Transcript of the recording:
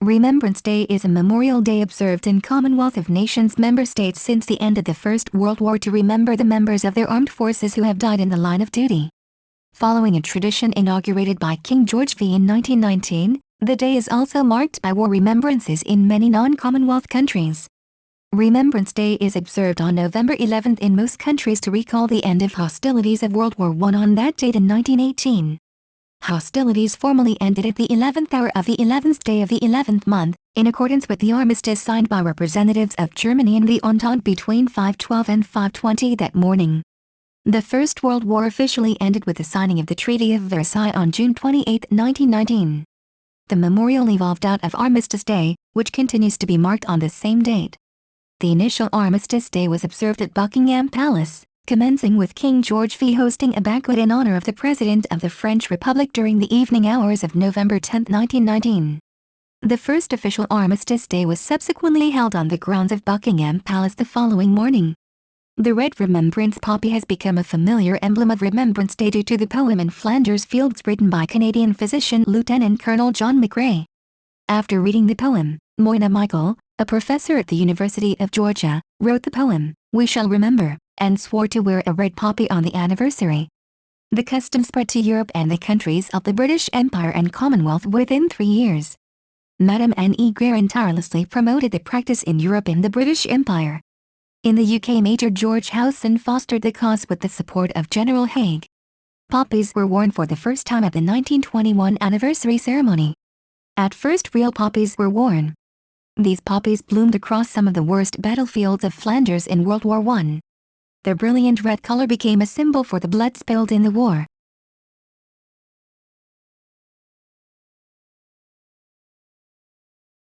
Remembrance Day is a memorial day observed in Commonwealth of Nations member states since the end of the First World War to remember the members of their armed forces who have died in the line of duty. Following a tradition inaugurated by King George V in 1919, the day is also marked by war remembrances in many non-Commonwealth countries. Remembrance Day is observed on November 11 in most countries to recall the end of hostilities of World War I on that date in 1918. Hostilities formally ended at the 11th hour of the 11th day of the 11th month, in accordance with the armistice signed by representatives of Germany and the Entente between 5:12 and 5:20 that morning. The First World War officially ended with the signing of the Treaty of Versailles on June 28, 1919. The memorial evolved out of Armistice Day, which continues to be marked on the same date. The initial Armistice Day was observed at Buckingham Palace, commencing with King George V hosting a banquet in honor of the President of the French Republic during the evening hours of November 10, 1919. The first official Armistice Day was subsequently held on the grounds of Buckingham Palace the following morning. The red remembrance poppy has become a familiar emblem of Remembrance Day due to the poem In Flanders Fields written by Canadian physician Lieutenant Colonel John McCrae. After reading the poem, Moyna Michael, a professor at the University of Georgia, wrote the poem, We Shall Remember, and swore to wear a red poppy on the anniversary. The custom spread to Europe and the countries of the British Empire and Commonwealth within 3 years. Madame Anne E. Guerin tirelessly promoted the practice in Europe and the British Empire. In the UK, Major George Howson fostered the cause with the support of General Haig. Poppies were worn for the first time at the 1921 anniversary ceremony. At first, real poppies were worn. These poppies bloomed across some of the worst battlefields of Flanders in World War I. Their brilliant red color became a symbol for the blood spilled in the war.